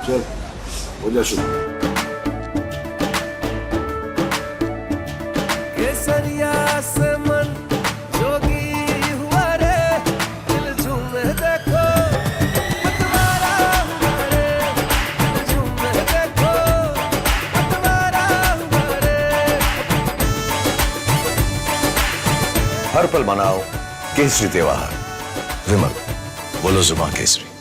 चल हो जा शुरू। केसरिया से मन जोगी हुआ रे, दिल झूमे देखो पतवारा हुआ रे, दिल झूमे देखो पतवारा हुआ रे। हर पल मनाओ केसरी त्योहार। विमल, बोलो जुबान केसरी।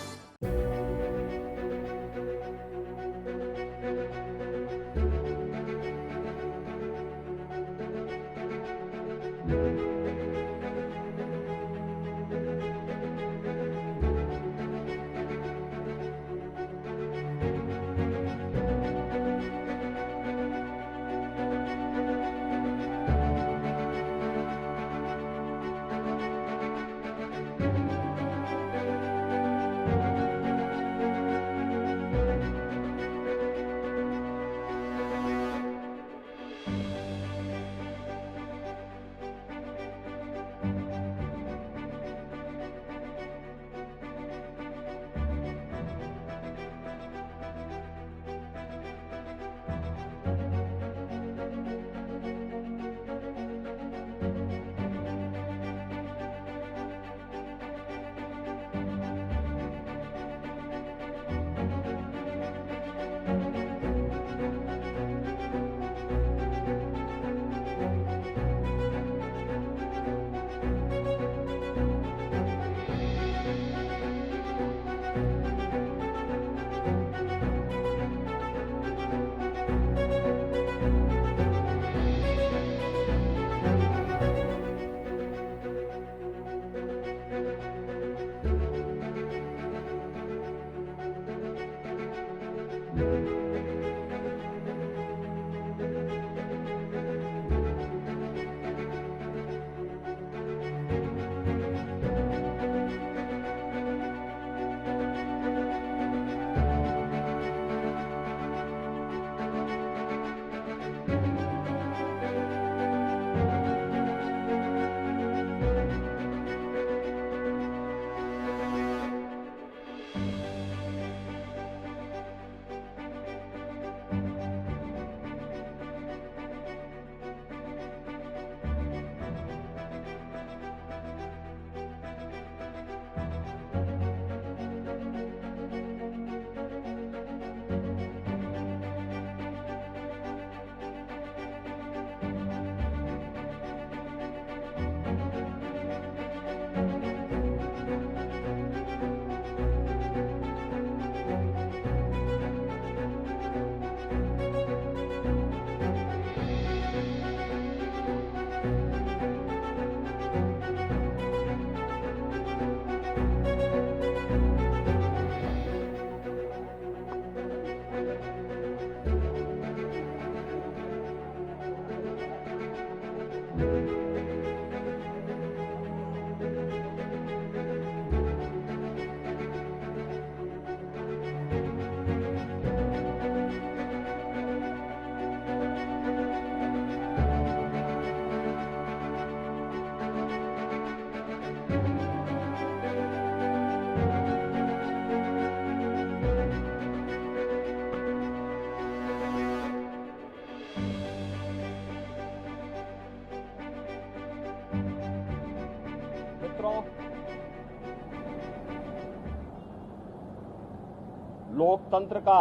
लोकतंत्र का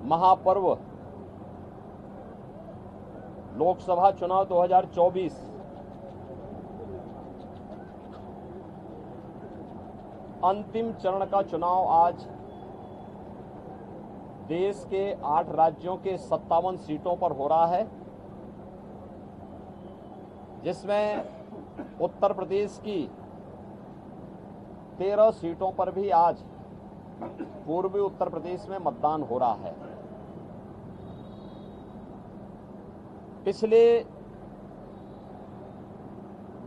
महापर्व लोकसभा चुनाव 2024 अंतिम चरण का चुनाव आज देश के 8 राज्यों के 57 सीटों पर हो रहा है, जिसमें उत्तर प्रदेश की 13 सीटों पर भी आज पूर्वी उत्तर प्रदेश में मतदान हो रहा है। पिछले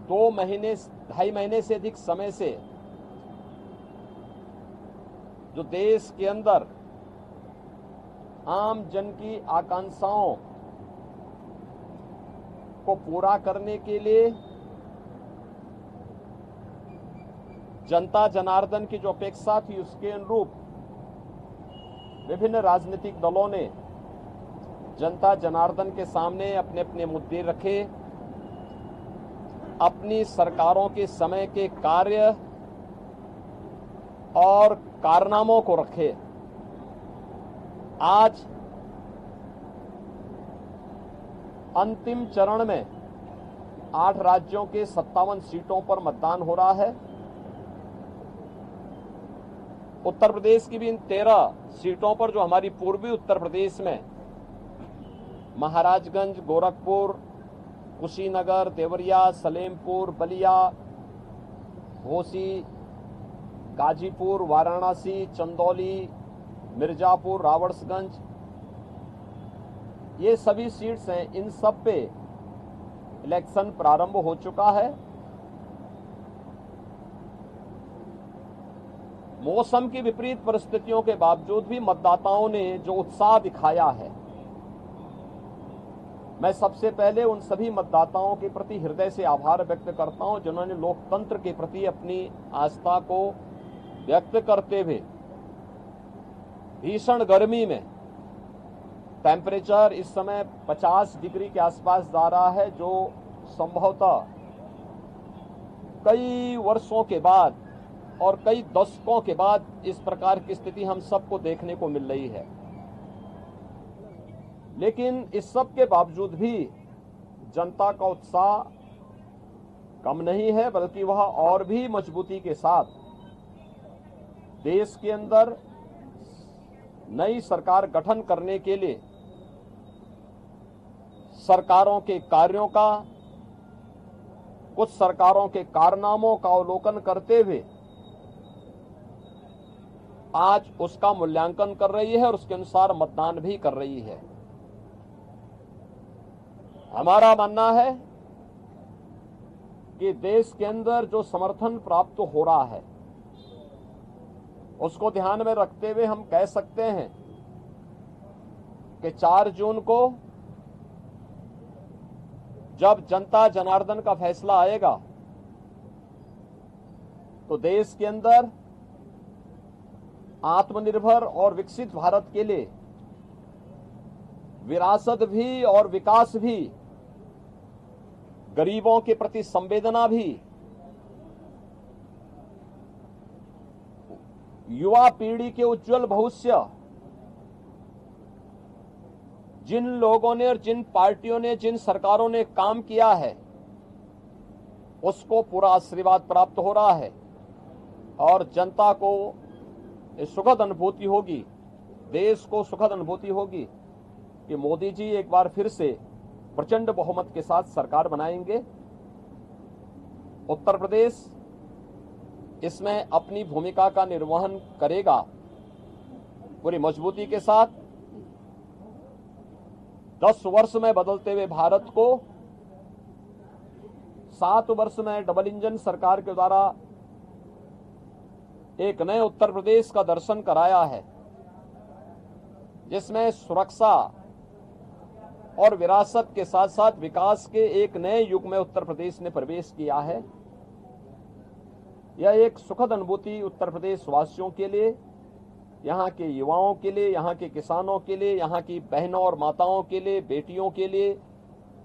2.5 महीने से अधिक समय से जो देश के अंदर आम जन की आकांक्षाओं को पूरा करने के लिए जनता जनार्दन की जो अपेक्षा थी उसके अनुरूप विभिन्न राजनीतिक दलों ने जनता जनार्दन के सामने अपने अपने मुद्दे रखे, अपनी सरकारों के समय के कार्य और कारनामों को रखे। आज अंतिम चरण में 8 राज्यों के 57 सीटों पर मतदान हो रहा है। उत्तर प्रदेश की भी इन 13 सीटों पर, जो हमारी पूर्वी उत्तर प्रदेश में महाराजगंज, गोरखपुर, कुशीनगर, देवरिया, सलेमपुर, बलिया, घोसी, गाजीपुर, वाराणसी, चंदौली, मिर्जापुर, रावड़सगंज, ये सभी सीट्स हैं। इन सब पे इलेक्शन प्रारंभ हो चुका है। मौसम की विपरीत परिस्थितियों के बावजूद भी मतदाताओं ने जो उत्साह दिखाया है, मैं सबसे पहले उन सभी मतदाताओं के प्रति हृदय से आभार व्यक्त करता हूं जिन्होंने लोकतंत्र के प्रति अपनी आस्था को व्यक्त करते हुए भीषण गर्मी में, टेम्परेचर इस समय 50 डिग्री के आसपास जा रहा है, जो संभवतः कई वर्षों के बाद और कई दशकों के बाद इस प्रकार की स्थिति हम सबको देखने को मिल रही है। लेकिन इस सब के बावजूद भी जनता का उत्साह कम नहीं है, बल्कि वह और भी मजबूती के साथ देश के अंदर नई सरकार गठन करने के लिए सरकारों के कार्यों का, कुछ सरकारों के कारनामों का अवलोकन करते हुए आज उसका मूल्यांकन कर रही है और उसके अनुसार मतदान भी कर रही है। हमारा मानना है कि देश के अंदर जो समर्थन प्राप्त हो रहा है उसको ध्यान में रखते हुए हम कह सकते हैं कि 4 जून को जब जनता जनार्दन का फैसला आएगा तो देश के अंदर आत्मनिर्भर और विकसित भारत के लिए विरासत भी और विकास भी, गरीबों के प्रति संवेदना भी, युवा पीढ़ी के उज्जवल भविष्य, जिन लोगों ने और जिन पार्टियों ने, जिन सरकारों ने काम किया है उसको पूरा आशीर्वाद प्राप्त हो रहा है और जनता को सुखद अनुभूति होगी, देश को सुखद अनुभूति होगी कि मोदी जी एक बार फिर से प्रचंड बहुमत के साथ सरकार बनाएंगे। उत्तर प्रदेश इसमें अपनी भूमिका का निर्वहन करेगा पूरी मजबूती के साथ। 10 वर्ष में बदलते हुए भारत को 7 वर्ष में डबल इंजन सरकार के द्वारा एक नए उत्तर प्रदेश का दर्शन कराया है, जिसमें सुरक्षा और विरासत के साथ साथ विकास के एक नए युग में उत्तर प्रदेश ने प्रवेश किया है। यह एक सुखद अनुभूति उत्तर प्रदेश वासियों के लिए, यहाँ के युवाओं के लिए, यहाँ के किसानों के लिए, यहाँ की बहनों और माताओं के लिए, बेटियों के लिए,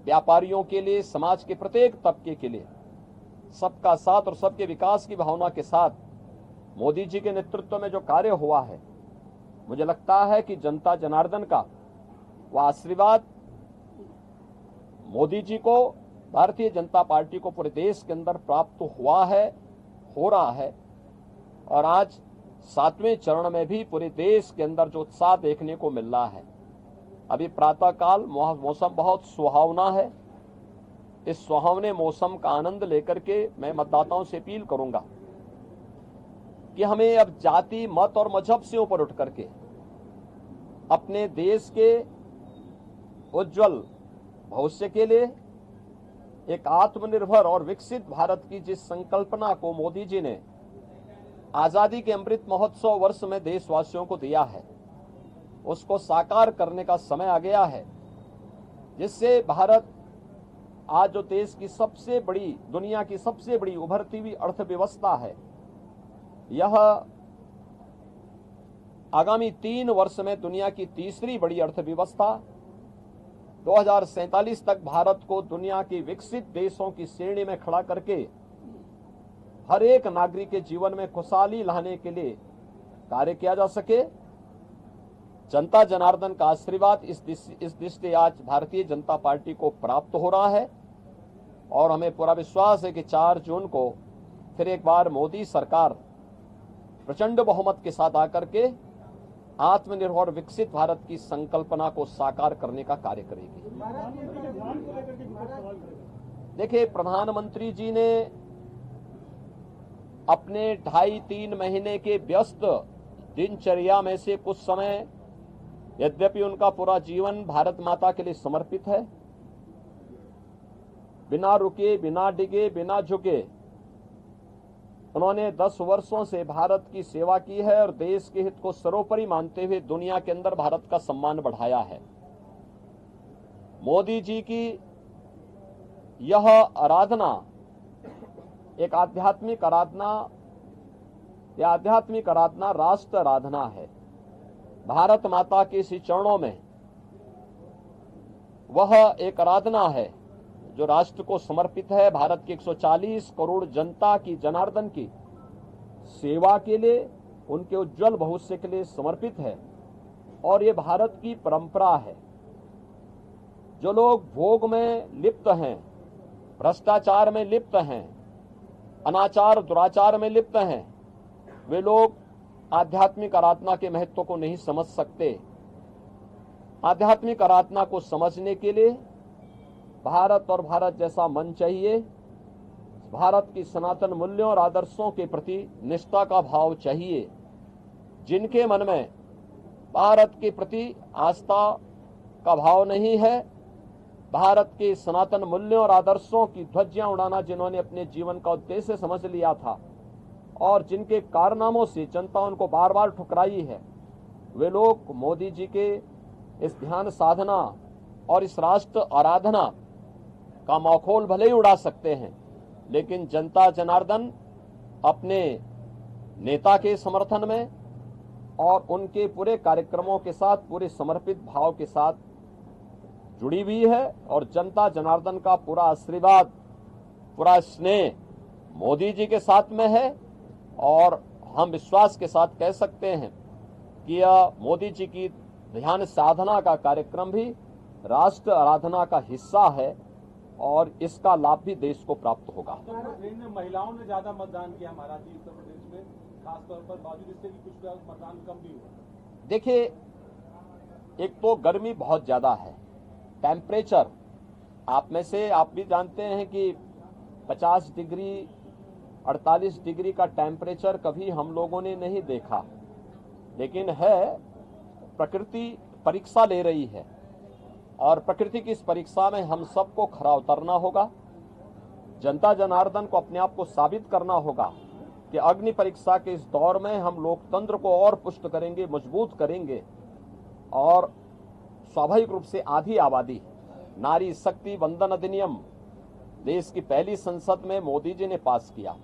व्यापारियों के लिए, समाज के प्रत्येक तबके के लिए सबका साथ और सबके विकास की भावना के साथ मोदी जी के नेतृत्व में जो कार्य हुआ है, मुझे लगता है कि जनता जनार्दन का वह आशीर्वाद मोदी जी को, भारतीय जनता पार्टी को पूरे देश के अंदर प्राप्त हुआ है, हो रहा है। और आज 7वें चरण में भी पूरे देश के अंदर जो उत्साह देखने को मिल रहा है। अभी प्रातःकाल मौसम बहुत सुहावना है। इस सुहावने मौसम का आनंद लेकर के मैं मतदाताओं से अपील करूंगा कि हमें अब जाति, मत और मजहब से ऊपर उठ करके अपने देश के उज्जवल भविष्य के लिए एक आत्मनिर्भर और विकसित भारत की जिस संकल्पना को मोदी जी ने आजादी के अमृत महोत्सव वर्ष में देशवासियों को दिया है, उसको साकार करने का समय आ गया है, जिससे भारत आज जो देश की सबसे बड़ी, दुनिया की सबसे बड़ी उभरती हुई अर्थव्यवस्था है, यह आगामी 3 वर्ष में दुनिया की तीसरी बड़ी अर्थव्यवस्था, 2047 तक भारत को दुनिया के विकसित देशों की श्रेणी में खड़ा करके हर एक नागरिक के जीवन में खुशहाली लाने के लिए कार्य किया जा सके। जनता जनार्दन का आशीर्वाद इस दृष्टि आज भारतीय जनता पार्टी को प्राप्त हो रहा है और हमें पूरा विश्वास है कि 4 जून को फिर एक बार मोदी सरकार प्रचंड बहुमत के साथ आकर के आत्मनिर्भर विकसित भारत की संकल्पना को साकार करने का कार्य करेगी। देखिए, प्रधानमंत्री जी ने अपने 2.5-3 महीने के व्यस्त दिनचर्या में से कुछ समय, यद्यपि उनका पूरा जीवन भारत माता के लिए समर्पित है, बिना रुके, बिना डिगे, बिना झुके उन्होंने 10 वर्षों से भारत की सेवा की है और देश के हित को सर्वोपरि मानते हुए दुनिया के अंदर भारत का सम्मान बढ़ाया है। मोदी जी की यह आराधना एक आध्यात्मिक आराधना, यह आध्यात्मिक आराधना राष्ट्र आराधना है। भारत माता के इस चरणों में वह एक आराधना है जो राष्ट्र को समर्पित है, भारत की 140 करोड़ जनता की, जनार्दन की सेवा के लिए, उनके उज्जवल भविष्य के लिए समर्पित है। और ये भारत की परंपरा है। जो लोग भोग में लिप्त हैं, भ्रष्टाचार में लिप्त हैं, अनाचार दुराचार में लिप्त हैं, वे लोग आध्यात्मिक आराधना के महत्व को नहीं समझ सकते। आध्यात्मिक आराधना को समझने के लिए भारत और भारत जैसा मन चाहिए। भारत की सनातन मूल्यों और आदर्शों के प्रति निष्ठा का भाव चाहिए। जिनके मन में भारत के प्रति आस्था का भाव नहीं है, भारत के सनातन मूल्यों और आदर्शों की ध्वजियां उड़ाना जिन्होंने अपने जीवन का उद्देश्य समझ लिया था और जिनके कारनामों से जनता उनको बार बार ठुकराई है, वे लोग मोदी जी के इस ध्यान साधना और इस राष्ट्र आराधना का मखौल भले ही उड़ा सकते हैं, लेकिन जनता जनार्दन अपने नेता के समर्थन में और उनके पूरे कार्यक्रमों के साथ, पूरे समर्पित भाव के साथ जुड़ी हुई है और जनता जनार्दन का पूरा आशीर्वाद, पूरा स्नेह मोदी जी के साथ में है। और हम विश्वास के साथ कह सकते हैं कि यह मोदी जी की ध्यान साधना का कार्यक्रम भी राष्ट्र आराधना का हिस्सा है और इसका लाभ भी देश को प्राप्त होगा। महिलाओं ने ज्यादा मतदान किया महाराज जी उत्तर प्रदेश में, खासतौर पर बावजूद इससे भी कुछ मतदान कम भी हुआ। देखिए, एक तो गर्मी बहुत ज्यादा है, टेम्परेचर आप में से आप भी जानते हैं कि 50 डिग्री 48 डिग्री का टेम्परेचर कभी हम लोगों ने नहीं देखा, लेकिन है प्रकृति परीक्षा ले रही है और प्रकृति की इस परीक्षा में हम सबको खरा उतरना होगा। जनता जनार्दन को अपने आप को साबित करना होगा कि अग्नि परीक्षा के इस दौर में हम लोकतंत्र को और पुष्ट करेंगे, मजबूत करेंगे। और स्वाभाविक रूप से आधी आबादी नारी शक्ति वंदन अधिनियम देश की पहली संसद में मोदी जी ने पास किया।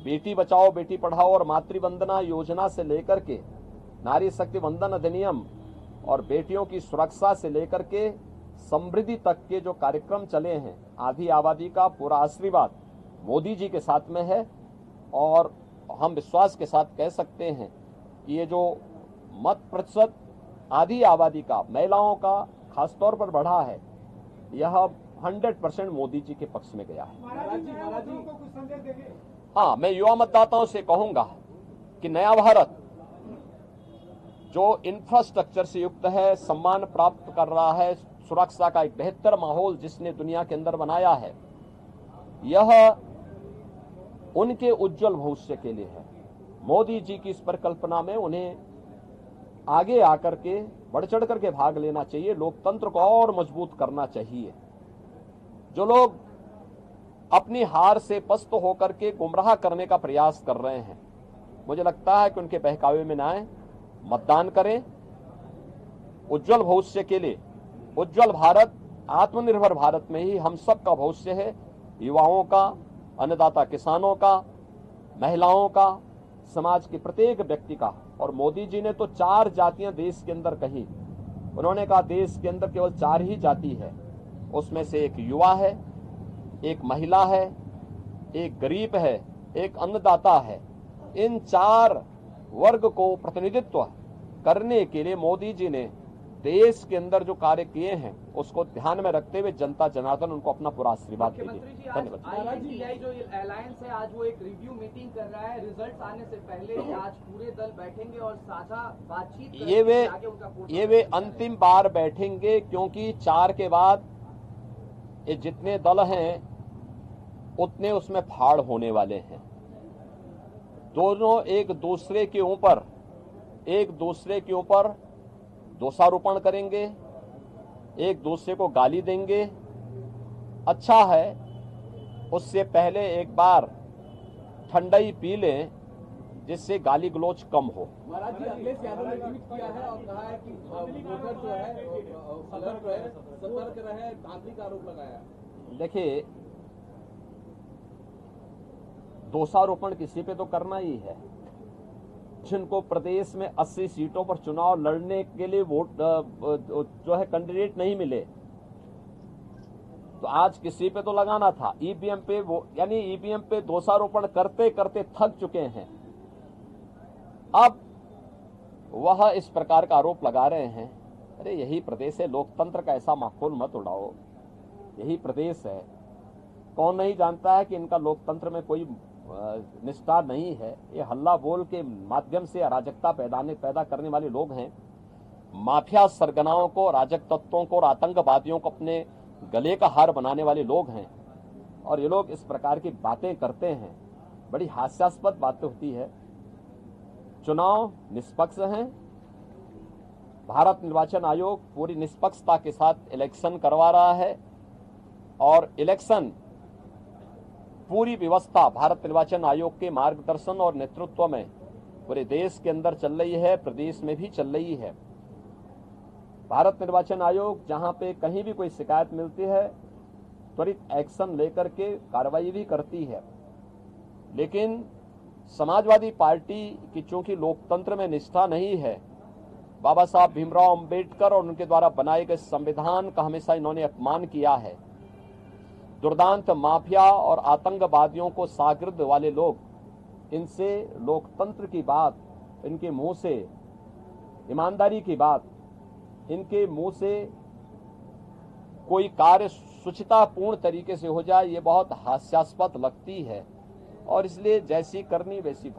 बेटी बचाओ बेटी पढ़ाओ और मातृवंदना योजना से लेकर के नारी शक्ति वंदन अधिनियम और बेटियों की सुरक्षा से लेकर के समृद्धि तक के जो कार्यक्रम चले हैं, आधी आबादी का पूरा आशीर्वाद मोदी जी के साथ में है। और हम विश्वास के साथ कह सकते हैं कि ये जो मत प्रतिशत आधी आबादी का, महिलाओं का खासतौर पर बढ़ा है, यह 100% मोदी जी के पक्ष में गया है। हाँ, मैं युवा मतदाताओं से कहूंगा कि नया भारत जो इंफ्रास्ट्रक्चर से युक्त है, सम्मान प्राप्त कर रहा है, सुरक्षा का एक बेहतर माहौल जिसने दुनिया के अंदर बनाया है, यह उनके उज्जवल भविष्य के लिए है। मोदी जी की इस परिकल्पना में उन्हें आगे आकर के बढ़ चढ़ करके भाग लेना चाहिए, लोकतंत्र को और मजबूत करना चाहिए। जो लोग अपनी हार से पस्त होकर के गुमराह करने का प्रयास कर रहे हैं, मुझे लगता है कि उनके बहकावे में न आए, मतदान करें। उज्जवल भविष्य के लिए, उज्जवल भारत, आत्मनिर्भर भारत में ही हम सब का भविष्य है। युवाओं का, अन्नदाता किसानों का, महिलाओं का, समाज के प्रत्येक व्यक्ति का। और मोदी जी ने तो 4 जातियां देश के अंदर कही। उन्होंने कहा देश के अंदर केवल 4 ही जाति है, उसमें से एक युवा है, एक महिला है, एक गरीब है, एक अन्नदाता है। इन 4 वर्ग को प्रतिनिधित्व करने के लिए मोदी जी ने देश के अंदर जो कार्य किए हैं उसको ध्यान में रखते हुए जनता जनार्दन उनको अपना पूरा आशीर्वाद दीजिए। धन्यवाद। INDI जो अलायंस है आज वो एक रिव्यू मीटिंग कर रहा है, रिजल्ट्स आने से पहले ही आज पूरे दल बैठेंगे और साझा बातचीत करेंगे। ये वे अंतिम बार बैठेंगे, क्योंकि 4 के बाद ये जितने दल हैं उतने उसमें फाड़ होने वाले हैं। दोनों एक दूसरे के ऊपर दोषारोपण करेंगे, एक दूसरे को गाली देंगे। अच्छा है उससे पहले एक बार ठंडाई पी लें जिससे गाली गलोच कम हो। महाराज जी, अखिलेश यादव ने ट्वीट किया है और कहा है कि वोटर जो है सतर्क रहे, धांधली का आरोप लगाया। देखिए, दोषारोपण किसी पे तो करना ही है। जिनको प्रदेश में 80 सीटों पर चुनाव लड़ने के लिए वोट जो है कैंडिडेट नहीं मिले, तो आज किसी पे तो लगाना था। ईवीएम पे यानी ईवीएम पे दोषारोपण करते करते थक चुके हैं। अब वह इस प्रकार का आरोप लगा रहे हैं। अरे यही प्रदेश है, लोकतंत्र का ऐसा माहौल मत उड़ाओ। यही प्रदेश है। कौन नहीं जानता है कि इनका लोकतंत्र में कोई निष्ठा नहीं है। ये हल्ला बोल के माध्यम से अराजकता पैदा करने वाले लोग हैं। माफिया सरगनाओं को, राजक तत्वों को और आतंकवादियों को अपने गले का हार बनाने वाले लोग हैं। और ये लोग इस प्रकार की बातें करते हैं, बड़ी हास्यास्पद बातें होती है। चुनाव निष्पक्ष हैं। भारत निर्वाचन आयोग पूरी निष्पक्षता के साथ इलेक्शन करवा रहा है और इलेक्शन पूरी व्यवस्था भारत निर्वाचन आयोग के मार्गदर्शन और नेतृत्व में पूरे देश के अंदर चल रही है, प्रदेश में भी चल रही है। भारत निर्वाचन आयोग जहां पे कहीं भी कोई शिकायत मिलती है त्वरित एक्शन लेकर के कार्रवाई भी करती है। लेकिन समाजवादी पार्टी की चूंकि लोकतंत्र में निष्ठा नहीं है, बाबा साहब भीमराव अंबेडकर और उनके द्वारा बनाए गए संविधान का हमेशा इन्होंने अपमान किया है। दुर्दांत माफिया और आतंकवादियों को शागिर्द वाले लोग, इनसे लोकतंत्र की बात, इनके मुंह से ईमानदारी की बात, इनके मुंह से कोई कार्य शुचितापूर्ण तरीके से हो जाए, ये बहुत हास्यास्पद लगती है। और इसलिए जैसी करनी वैसी